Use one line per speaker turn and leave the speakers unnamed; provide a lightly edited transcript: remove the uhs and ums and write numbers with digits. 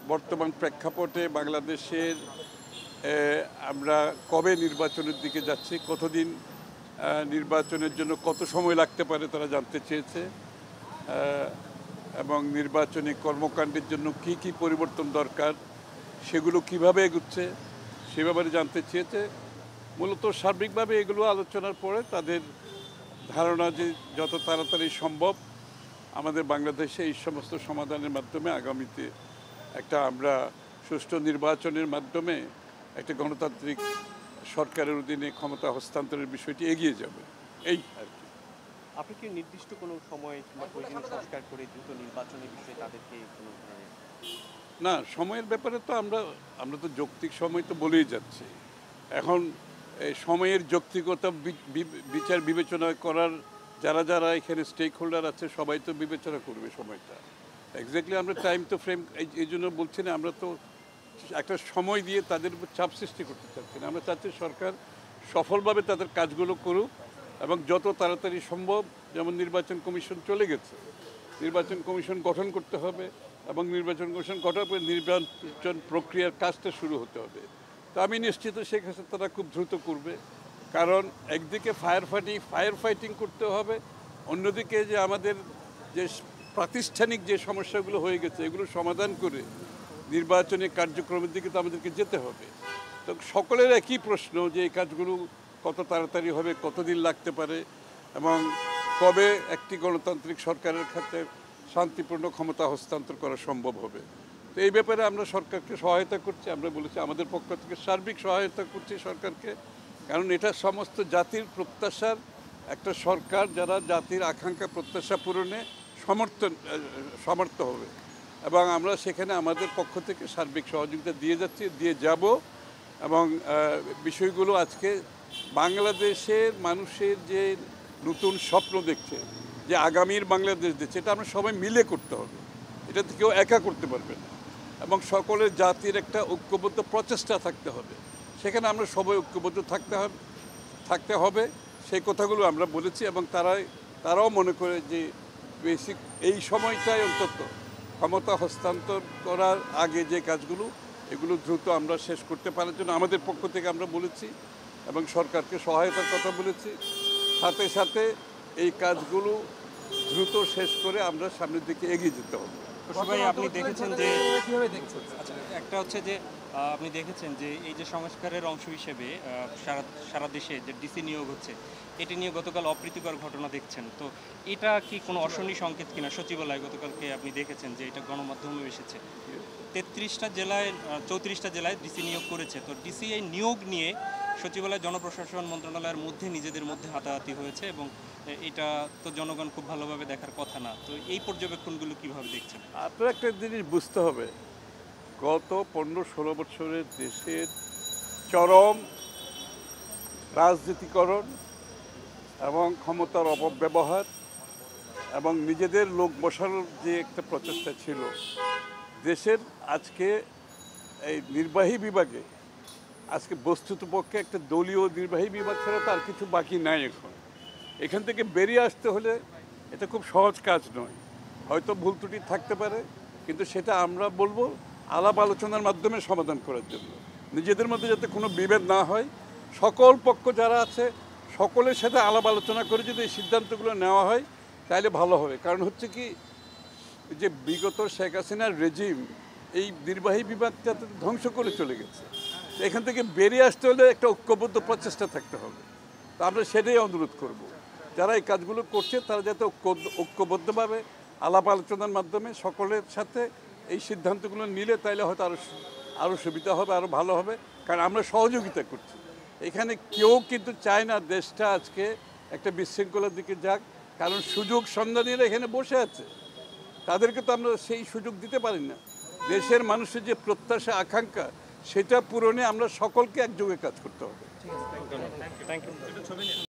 বর্তমান প্রেক্ষাপটে বাংলাদেশের আমরা কবে নির্বাচনের দিকে যাচ্ছি, কতদিন নির্বাচনের জন্য কত সময় লাগতে পারে তারা জানতে চেয়েছে, এবং নির্বাচনী কর্মকাণ্ডের জন্য কি কি পরিবর্তন দরকার সেগুলো কিভাবে এগুচ্ছে সে ব্যাপারে জানতে চেয়েছে। মূলত সার্বিকভাবে এগুলো আলোচনার পরে তাদের ধারণা যে যত তাড়াতাড়ি সম্ভব আমাদের বাংলাদেশে এই সমস্ত সমাধানের মাধ্যমে আগামীতে একটা আমরা সুষ্ঠু নির্বাচনের মাধ্যমে একটা গণতান্ত্রিক সরকারের অধীনে ক্ষমতা হস্তান্তরের বিষয়টি এগিয়ে যাবে, এই আর কি।
আপনি কি নির্দিষ্ট কোনো সময় কিংবা প্রয়োজনীয় সংস্কার করে দ্রুত নির্বাচনের বিষয়ে তাদেরকে কোনো ধরনের
না, সময়ের ব্যাপারে তো আমরা তো যৌক্তিক সময় তো বলেই যাচ্ছি। এখন এই সময়ের যৌক্তিকতা বিচার বিবেচনা করার যারা যারা এখানে স্টেক হোল্ডার আছে সবাই তো বিবেচনা করবে সময়টা। এক্স্যাক্টলি আমরা টাইম তো ফ্রেম এই জন্য বলছি না, আমরা তো একটা সময় দিয়ে তাদের উপর চাপ সৃষ্টি করতে চাচ্ছি না। আমরা চাচ্ছি সরকার সফলভাবে তাদের কাজগুলো করুক এবং যত তাড়াতাড়ি সম্ভব, যেমন নির্বাচন কমিশন চলে গেছে, নির্বাচন কমিশন গঠন করতে হবে এবং নির্বাচন কমিশন গঠন করে নির্বাচন প্রক্রিয়ার কাজটা শুরু হতে হবে। তো আমি নিশ্চিত সেই কাজটা তারা খুব দ্রুত করবে, কারণ একদিকে ফায়ার ফাইটিং করতে হবে, অন্যদিকে যে আমাদের যে প্রাতিষ্ঠানিক যে সমস্যাগুলো হয়ে গেছে এগুলো সমাধান করে নির্বাচনী কার্যক্রমের দিকে তো আমাদেরকে যেতে হবে। তো সকলের একই প্রশ্ন যে এই কাজগুলো কত তাড়াতাড়ি হবে, কতদিন লাগতে পারে এবং কবে একটি গণতান্ত্রিক সরকারের খাতে শান্তিপূর্ণ ক্ষমতা হস্তান্তর করা সম্ভব হবে। তো এই ব্যাপারে আমরা সরকারকে সহায়তা করছি। আমরা বলেছি আমাদের পক্ষ থেকে সার্বিক সহায়তা করছি সরকারকে, কারণ এটা সমস্ত জাতির প্রত্যাশার একটা সরকার যারা জাতির আকাঙ্ক্ষা প্রত্যাশা পূরণে সমর্থ হবে, এবং আমরা সেখানে আমাদের পক্ষ থেকে সার্বিক সহযোগিতা দিয়ে যাচ্ছি, দিয়ে যাব। এবং বিষয়গুলো আজকে বাংলাদেশের মানুষের যে নতুন স্বপ্ন দেখছে, যে আগামীর বাংলাদেশ দেখছে, এটা আমরা সবাই মিলে করতে হবে, এটা তো কেউ একা করতে পারবে না। এবং সকলের জাতির একটা ঐক্যবদ্ধ প্রচেষ্টা থাকতে হবে, সেখানে আমরা সবাই ঐক্যবদ্ধ থাকতে হবে সেই কথাগুলো আমরা বলেছি। এবং তারাও মনে করে যে বেসিক এই সময়টাই অন্তত ক্ষমতা হস্তান্তর করার আগে যে কাজগুলো এগুলো দ্রুত আমরা শেষ করতে পারার জন্য আমাদের পক্ষ থেকে আমরা বলেছি এবং সরকারকে সহায়তার কথা বলেছি। সাথে সাথে এই কাজগুলো দ্রুত শেষ করে আমরা সামনের দিকে এগিয়ে যেতে হবে।
ভাই আপনি দেখেছেন যে আচ্ছা, একটা হচ্ছে যে আপনি দেখেছেন যে এই যে সংস্কারের অংশ হিসেবে সারা দেশে যে ডিসি নিয়োগ হচ্ছে, এটি নিয়ে গতকাল অপ্রীতিকর ঘটনা দেখছেন। তো এটা কি কোনো অশনি সংকেত কিনা? সচিবালয় গতকালকে আপনি দেখেছেন যে এটা গণমাধ্যমে এসেছে, 33টা জেলায় 34টা জেলায় ডিসি নিয়োগ করেছে। তো ডিসি এই নিয়োগ নিয়ে সচিবালয় জনপ্রশাসন মন্ত্রণালয়ের মধ্যে নিজেদের মধ্যে হাতাহাতি হয়েছে এবং এটা তো জনগণ খুব ভালোভাবে দেখার কথা না। তো এই পর্যবেক্ষণগুলো কিভাবে দেখছেন?
আপনার একটা জিনিস বুঝতে হবে, গত 15-16 বছরের দেশের চরম রাজনীতিকরণ এবং ক্ষমতার অপব্যবহার এবং নিজেদের লোক বসানোর যে একটা প্রচেষ্টা ছিল দেশের, আজকে এই নির্বাহী বিভাগে আজকে বস্তুতপক্ষে একটা দলীয় নির্বাহী বিভাগ ছাড়া তার কিছু বাকি নাই। এখান থেকে বেরিয়ে আসতে হলে এটা খুব সহজ কাজ নয়, হয়তো ভুল ত্রুটি থাকতে পারে, কিন্তু সেটা আমরা বলবো আলাপ আলোচনার মাধ্যমে সমাধান করার জন্য, নিজেদের মধ্যে যাতে কোনো বিভেদ না হয়, সকল পক্ষ যারা আছে সকলের সাথে আলাপ আলোচনা করে যদি এই সিদ্ধান্তগুলো নেওয়া হয় তাহলে ভালো হবে। কারণ হচ্ছে কি, যে বিগত শেখ হাসিনার রেজিম এই নির্বাহী বিভাগটা ধ্বংস করে চলে গেছে, এখান থেকে বেরিয়ে আসতে হলে একটা ঐক্যবদ্ধ প্রচেষ্টা থাকতে হবে। তো আমরা সেটাই অনুরোধ করব, যারা এই কাজগুলো করছে তারা যাতে ঐক্যবদ্ধভাবে আলাপ আলোচনার মাধ্যমে সকলের সাথে এই সিদ্ধান্তগুলো নিলে তাইলে হয়তো আরও সুবিধা হবে, আরও ভালো হবে। কারণ আমরা সহযোগিতা করছি, এখানে কেউ কিন্তু চায় না দেশটা আজকে একটা বিশৃঙ্খলার দিকে যাক, কারণ সুযোগ সন্ধানীরা এখানে বসে আছে, তাদেরকে তো আমরা সেই সুযোগ দিতে পারি না। দেশের মানুষের যে প্রত্যাশা আকাঙ্ক্ষা সেটা পূরণে আমরা সকলকে একযোগে কাজ করতে হবে।